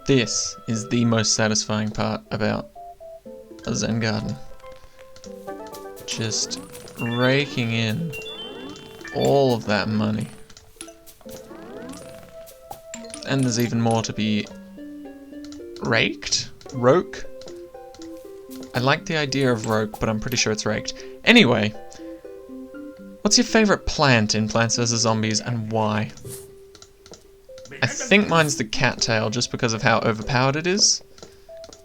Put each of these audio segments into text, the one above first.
This is the most satisfying part about a Zen garden. Just raking in all of that money. And there's even more to be raked? Roke? I like the idea of roke, but I'm pretty sure it's raked. Anyway, what's your favorite plant in Plants vs. Zombies and why? I think mine's the cattail, just because of how overpowered it is.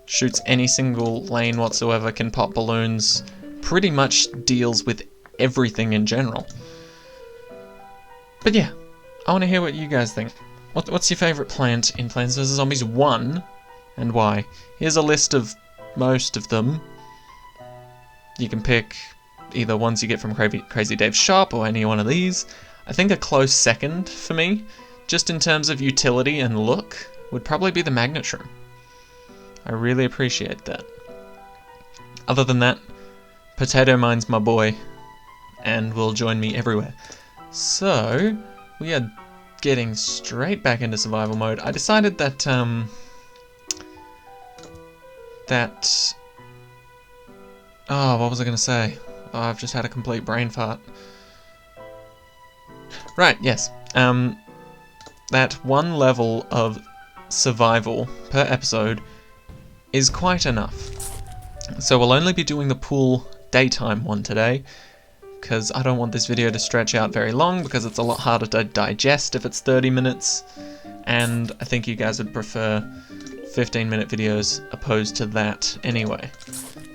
Shoots any single lane whatsoever, can pop balloons, pretty much deals with everything in general. But yeah, I want to hear what you guys think. What's your favourite plant in Plants vs. Zombies 1, and why? Here's a list of most of them. You can pick either ones you get from Crazy Dave's shop or any one of these. I think a close second for me, just in terms of utility and look, would probably be the magnet shroom. I really appreciate that. Other than that, Potato Mine's my boy, and will join me everywhere. So, we are getting straight back into survival mode. I decided that, oh, what was I going to say? Oh, I've just had a complete brain fart. Right, yes. That one level of survival per episode is quite enough. So we'll only be doing the pool daytime one today, because I don't want this video to stretch out very long, because it's a lot harder to digest if it's 30 minutes, and I think you guys would prefer 15-minute videos opposed to that anyway.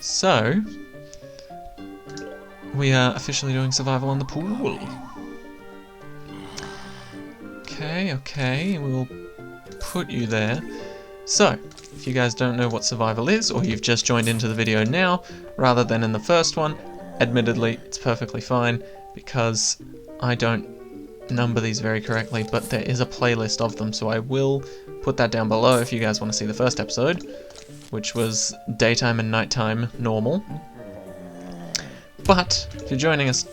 So, we are officially doing survival on the pool. Okay, we'll put you there. So, if you guys don't know what survival is, or you've just joined into the video now, rather than in the first one, admittedly, it's perfectly fine, because I don't number these very correctly, but there is a playlist of them, so I will put that down below if you guys want to see the first episode, which was daytime and nighttime normal. But, if you're joining us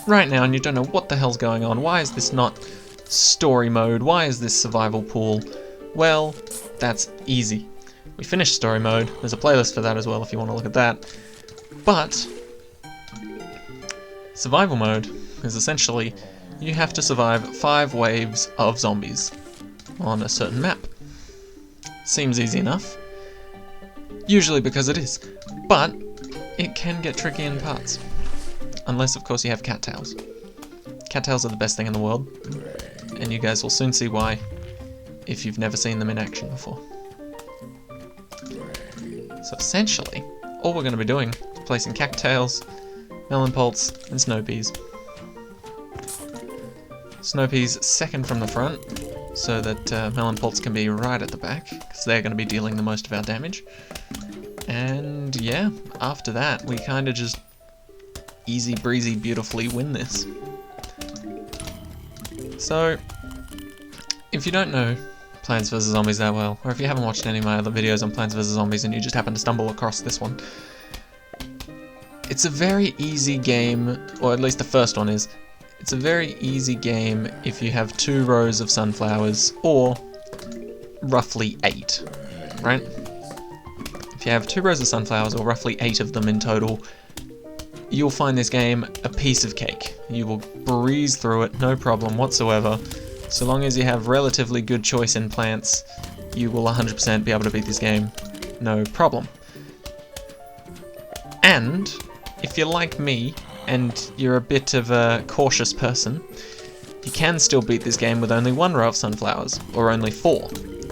right now and you don't know what the hell's going on, why is this not story mode, why is this survival pool? Well, that's easy. We finished story mode, there's a playlist for that as well if you want to look at that, but survival mode is essentially you have to survive 5 waves of zombies on a certain map. Seems easy enough, usually because it is, but it can get tricky in parts, unless of course you have cattails. Cattails are the best thing in the world, and you guys will soon see why if you've never seen them in action before. So essentially, all we're going to be doing is placing cattails, melon pults, and snow peas. Snow peas second from the front, so that melon pults can be right at the back, because they're going to be dealing the most of our damage. And yeah, after that, we kind of just easy breezy beautifully win this. So, if you don't know Plants vs. Zombies that well, or if you haven't watched any of my other videos on Plants vs. Zombies and you just happen to stumble across this one, it's a very easy game, or at least the first one is. It's a very easy game if you have 2 rows of sunflowers, or roughly 8, right? If you have 2 rows of sunflowers, or roughly 8 of them in total, you'll find this game a piece of cake. You will breeze through it, no problem whatsoever. So long as you have relatively good choice in plants, you will 100% be able to beat this game, no problem. And if you're like me, and you're a bit of a cautious person, you can still beat this game with only 1 row of sunflowers, or only 4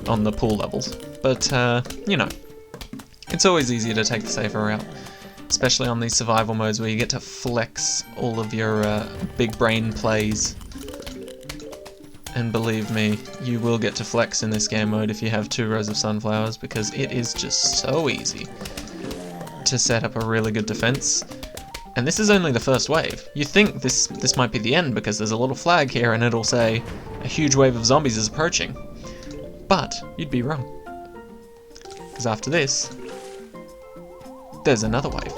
on the pool levels. But, you know, it's always easier to take the safer route, especially on these survival modes where you get to flex all of your big brain plays. And believe me, you will get to flex in this game mode if you have 2 rows of sunflowers, because it is just so easy to set up a really good defense. And this is only the first wave. You think this might be the end because there's a little flag here and it'll say a huge wave of zombies is approaching. But you'd be wrong. Because after this, there's another wave.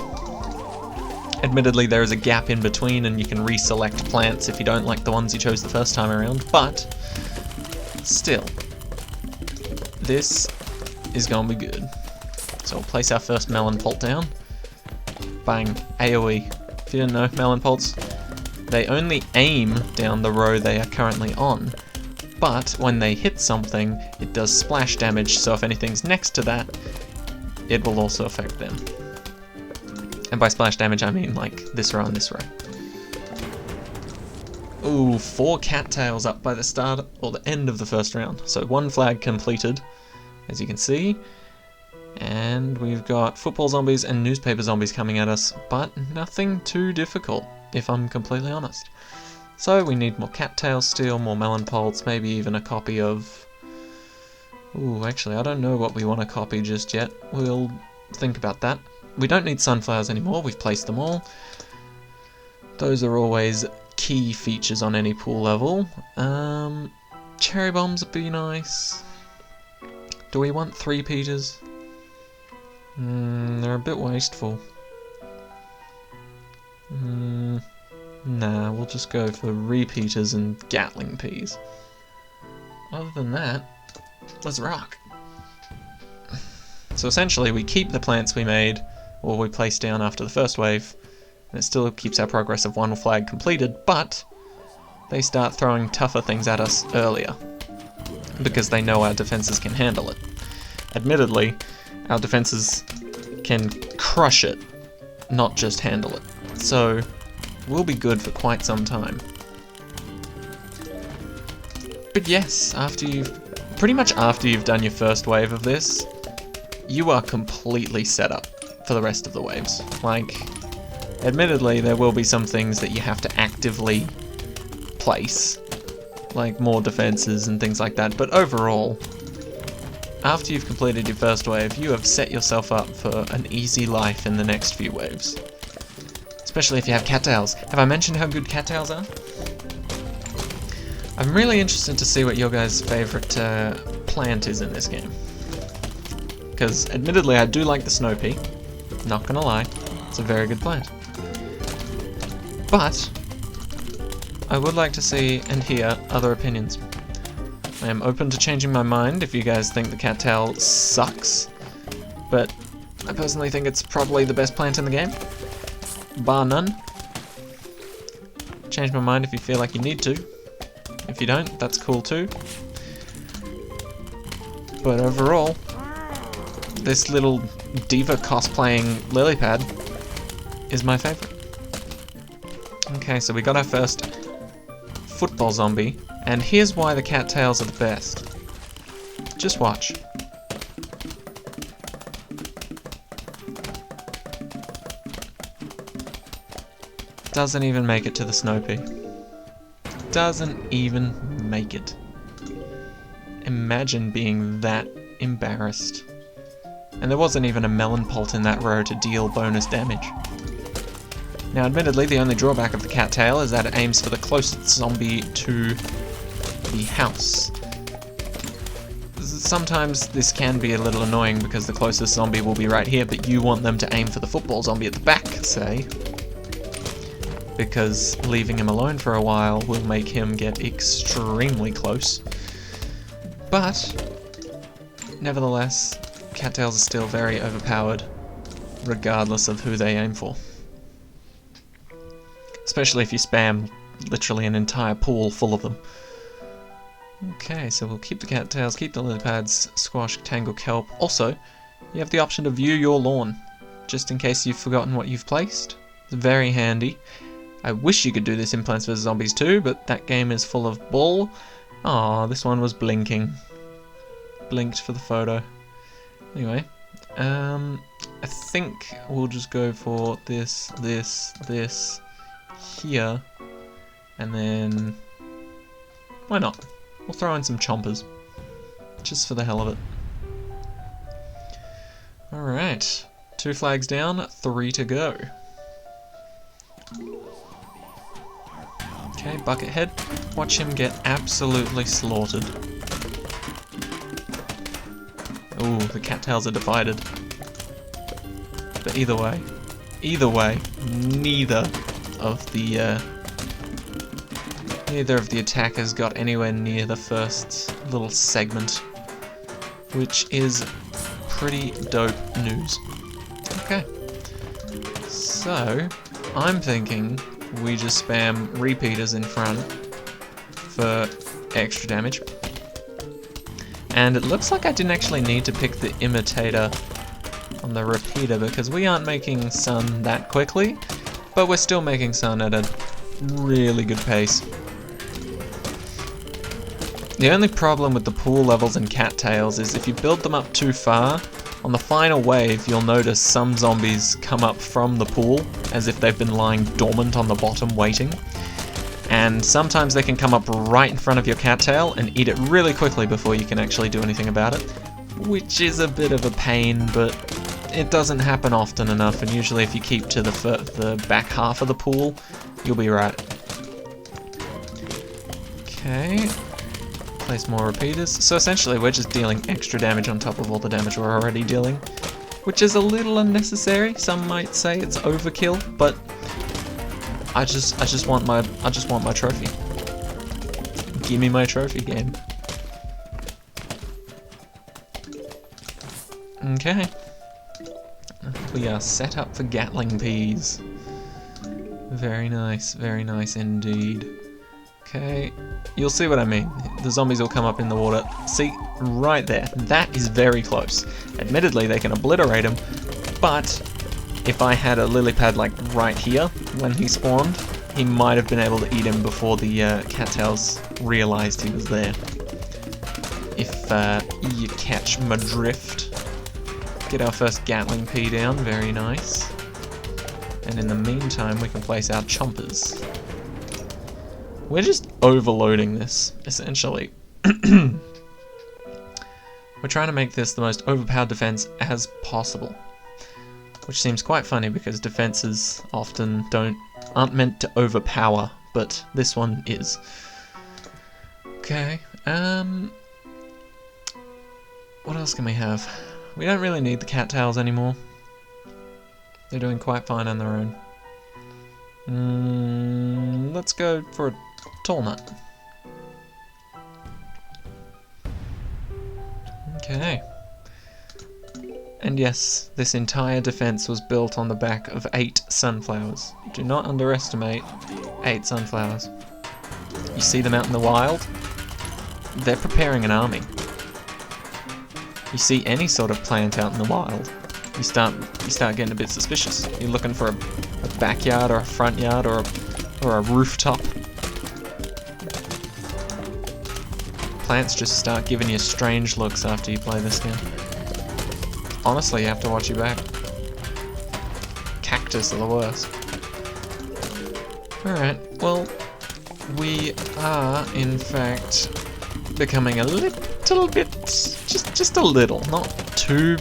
Admittedly, there is a gap in between and you can reselect plants if you don't like the ones you chose the first time around, but still, this is gonna be good. So we'll place our first melon pult down. Bang, AoE. If you didn't know, melon pults, they only aim down the row they are currently on, but when they hit something, it does splash damage, so if anything's next to that, it will also affect them. And by splash damage, I mean like this row and this row. Ooh, 4 cattails up by the start or the end of the first round. So 1 flag completed, as you can see. And we've got football zombies and newspaper zombies coming at us, but nothing too difficult, if I'm completely honest. So we need more cattails still, more melon pults, maybe even a copy of... Ooh, actually, I don't know what we want to copy just yet. We'll think about that. We don't need sunflowers anymore, we've placed them all. Those are always key features on any pool level. Cherry bombs would be nice. Do we want 3 peaches? They're a bit wasteful. Nah, we'll just go for repeaters and Gatling peas. Other than that, let's rock. So essentially we keep the plants we made, or we placed down after the first wave, and it still keeps our progress of 1 flag completed, but they start throwing tougher things at us earlier, because they know our defenses can handle it. Admittedly, our defenses can crush it, not just handle it. So, we'll be good for quite some time. But yes, pretty much after you've done your first wave of this, you are completely set up for the rest of the waves. Like, admittedly, there will be some things that you have to actively place, like more defenses and things like that, but overall, after you've completed your first wave, you have set yourself up for an easy life in the next few waves. Especially if you have cattails. Have I mentioned how good cattails are? I'm really interested to see what your guys' favourite plant is in this game. Because, admittedly, I do like the snow pea. Not gonna lie, it's a very good plant. But, I would like to see and hear other opinions. I am open to changing my mind if you guys think the cattail sucks, but I personally think it's probably the best plant in the game, bar none. Change my mind if you feel like you need to. If you don't, that's cool too. But overall, this little diva cosplaying lily pad is my favourite. Okay, so we got our first football zombie. And here's why the cattails are the best. Just watch. Doesn't even make it to the snow pea. Doesn't even make it. Imagine being that embarrassed. And there wasn't even a melon pult in that row to deal bonus damage. Now admittedly, the only drawback of the cattail is that it aims for the closest zombie to the house. Sometimes this can be a little annoying because the closest zombie will be right here, but you want them to aim for the football zombie at the back, say. Because leaving him alone for a while will make him get extremely close. But, nevertheless, cattails are still very overpowered, regardless of who they aim for. Especially if you spam literally an entire pool full of them. Okay, so we'll keep the cattails, keep the lily pads, squash, tangle, kelp. Also, you have the option to view your lawn, just in case you've forgotten what you've placed. It's very handy. I wish you could do this in Plants vs Zombies too, but that game is full of bull. Aw, this one was blinking. Blinked for the photo. Anyway, I think we'll just go for this here, and then why not? We'll throw in some chompers, just for the hell of it. Alright, 2 flags down, 3 to go. Okay, Buckethead, watch him get absolutely slaughtered. Ooh, the cattails are divided. But either way, neither of the attackers got anywhere near the first little segment which is pretty dope news. Okay, so I'm thinking we just spam repeaters in front for extra damage. And it looks like I didn't actually need to pick the imitator on the repeater because we aren't making sun that quickly, but we're still making sun at a really good pace. The only problem with the pool levels in Cattails is if you build them up too far, on the final wave you'll notice some zombies come up from the pool as if they've been lying dormant on the bottom waiting. And sometimes they can come up right in front of your cattail and eat it really quickly before you can actually do anything about it, which is a bit of a pain, but it doesn't happen often enough, and usually if you keep to the back half of the pool, you'll be right. Okay, place more repeaters. So essentially we're just dealing extra damage on top of all the damage we're already dealing, which is a little unnecessary. Some might say it's overkill, but I just want my trophy. Give me my trophy, game. Okay. We are set up for Gatling peas. Very nice indeed. Okay, you'll see what I mean. The zombies will come up in the water. See, right there. That is very close. Admittedly, they can obliterate him, but if I had a lily pad like right here when he spawned, he might have been able to eat him before the cattails realized he was there. If you catch my drift. Get our first Gatling pea down, very nice. And in the meantime, we can place our chompers. We're just overloading this, essentially. We're trying to make this the most overpowered defense as possible. Which seems quite funny because defenses often aren't meant to overpower, but this one is. Okay, what else can we have? We don't really need the cattails anymore. They're doing quite fine on their own. Let's go for a tall nut. Okay. And yes, this entire defense was built on the back of 8 sunflowers. Do not underestimate 8 sunflowers. You see them out in the wild? They're preparing an army. You see any sort of plant out in the wild, you start getting a bit suspicious. You're looking for a backyard or a front yard or a rooftop. Plants just start giving you strange looks after you play this game. Honestly, you have to watch your back. Cactus are the worst. Alright, well, we are, in fact, becoming a little bit, just a little, not too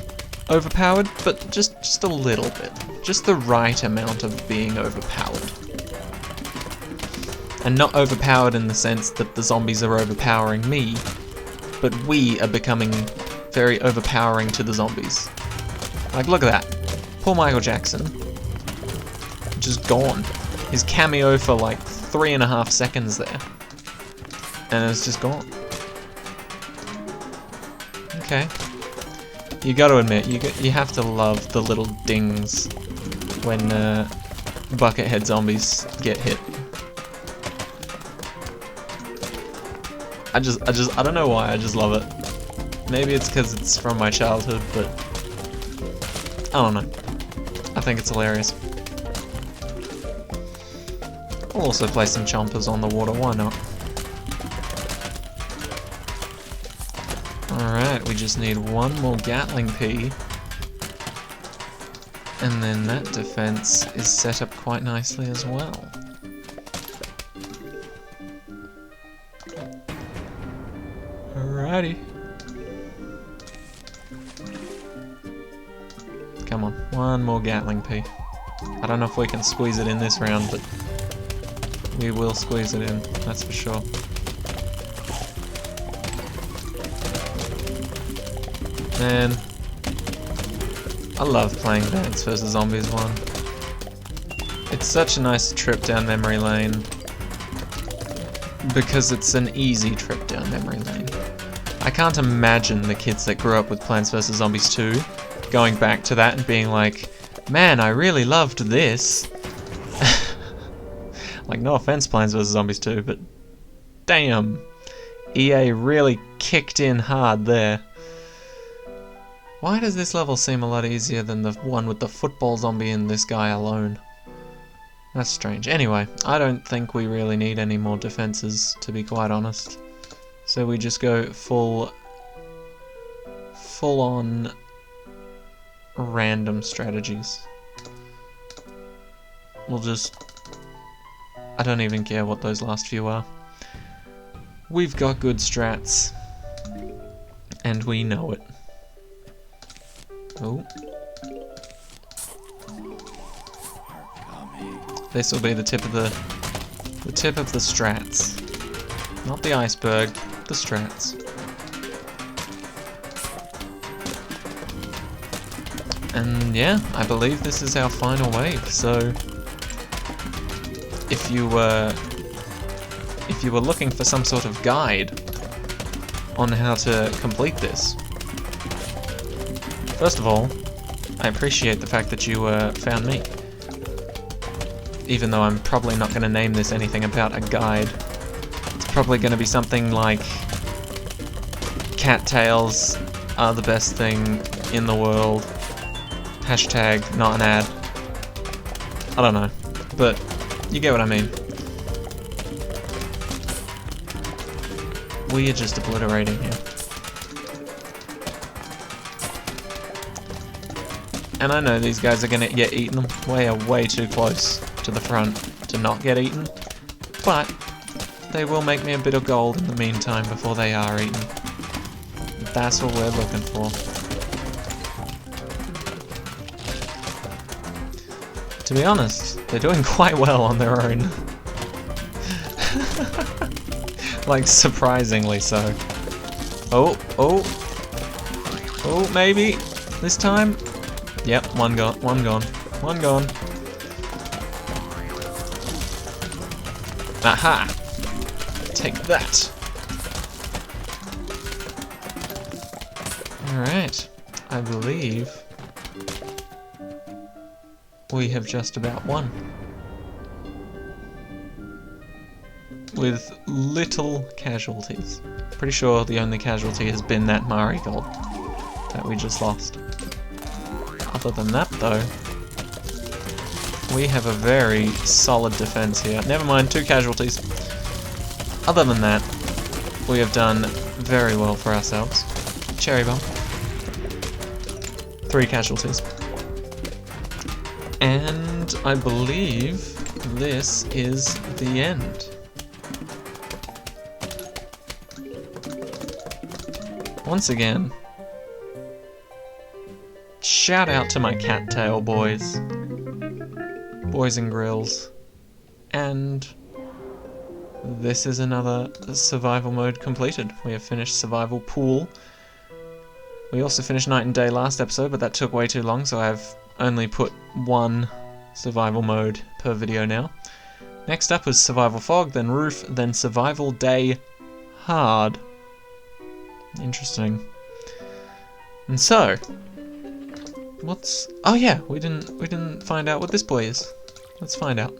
overpowered, but just a little bit. Just the right amount of being overpowered. And not overpowered in the sense that the zombies are overpowering me, but we are becoming very overpowering to the zombies. Like, look at that. Poor Michael Jackson. Just gone. His cameo for like 3.5 seconds there. And it's just gone. Okay. You gotta admit, you have to love the little dings when buckethead zombies get hit. I don't know why, I just love it. Maybe it's because it's from my childhood, but I don't know. I think it's hilarious. I'll also place some chompers on the water, why not? Alright, we just need one more Gatling pea. And then that defense is set up quite nicely as well. Alrighty. Come on, one more Gatling pea. I don't know if we can squeeze it in this round, but we will squeeze it in, that's for sure. Man, I love playing Plants vs. Zombies 1. It's such a nice trip down memory lane, because it's an easy trip down memory lane. I I can't imagine the kids that grew up with Plants vs. Zombies 2 going back to that and being like, man, I really loved this. Like, no offense, Plants vs. Zombies 2, but damn. EA really kicked in hard there. Why does this level seem a lot easier than the one with the football zombie and this guy alone? That's strange. Anyway, I don't think we really need any more defenses, to be quite honest. So we just go full on random strategies. We'll just... I don't even care what those last few are. We've got good strats. And we know it. Oh. This will be the tip of the strats. Not the iceberg, the strats. And yeah, I believe this is our final wave, so if you were looking for some sort of guide on how to complete this, first of all, I appreciate the fact that you found me. Even though I'm probably not going to name this anything about a guide. It's probably going to be something like Cattails are the best thing in the world. Hashtag not an ad. I don't know. But you get what I mean. We are just obliterating here. And I know these guys are going to get eaten way too close to the front to not get eaten, but they will make me a bit of gold in the meantime before they are eaten. That's what we're looking for. To be honest, they're doing quite well on their own. Like, surprisingly so. Oh, maybe this time. Yep, one gone. Aha! Take that! Alright, I believe we have just about won. With little casualties. Pretty sure the only casualty has been that marigold that we just lost. Other than that, though, we have a very solid defense here. Never mind, 2 casualties. Other than that, we have done very well for ourselves. Cherry bomb. 3 casualties. And I believe this is the end. Once again, shout out to my cattail boys and grills, and this is another survival mode completed. We have finished survival pool. We also finished night and day last episode, but that took way too long, so I've only put 1 survival mode per video now. Next up was survival fog, then roof, then survival day hard. Interesting. And so, oh yeah, we didn't find out what this boy is. Let's find out.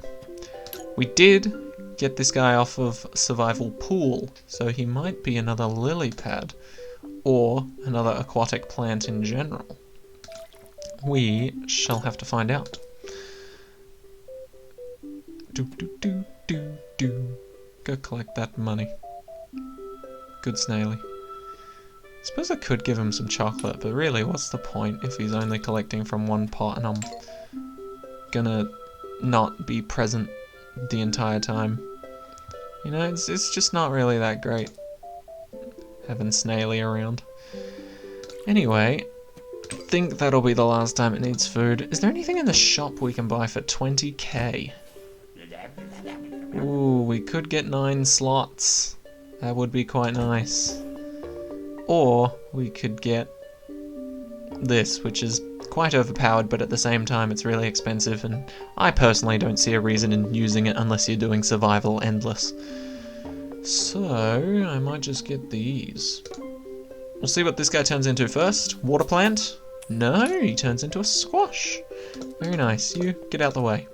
We did get this guy off of survival pool, so he might be another lily pad or another aquatic plant in general. We shall have to find out. Go collect that money. Good snaily. I suppose I could give him some chocolate, but really, what's the point if he's only collecting from 1 pot and I'm gonna not be present the entire time? You know, it's just not really that great having Snaily around. Anyway, I think that'll be the last time it needs food. Is there anything in the shop we can buy for 20k? Ooh, we could get 9 slots. That would be quite nice. Or we could get this, which is quite overpowered, but at the same time it's really expensive, and I personally don't see a reason in using it unless you're doing survival endless. So, I might just get these. we'll see what this guy turns into first. Water plant? No, he turns into a squash. Very nice. You get out the way.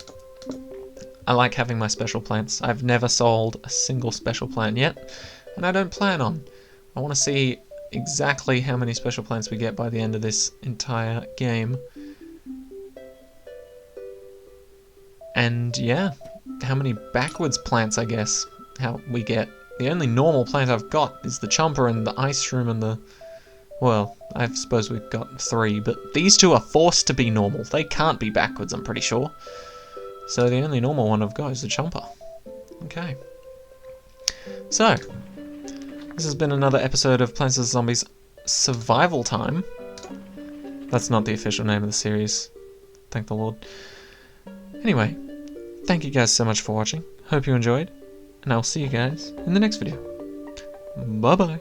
I like having my special plants. I've never sold a single special plant yet, and I don't plan on. I want to see exactly how many special plants we get by the end of this entire game. And yeah, how many backwards plants, I guess, how we get. The only normal plant I've got is the chomper and the ice shroom and the... Well, I suppose we've got 3, but these 2 are forced to be normal. They can't be backwards, I'm pretty sure. So the only normal one I've got is the chomper. Okay. So, this has been another episode of Plants vs Zombies Survival Time. That's not the official name of the series. Thank the Lord. Anyway, thank you guys so much for watching. Hope you enjoyed. And I'll see you guys in the next video. Bye bye.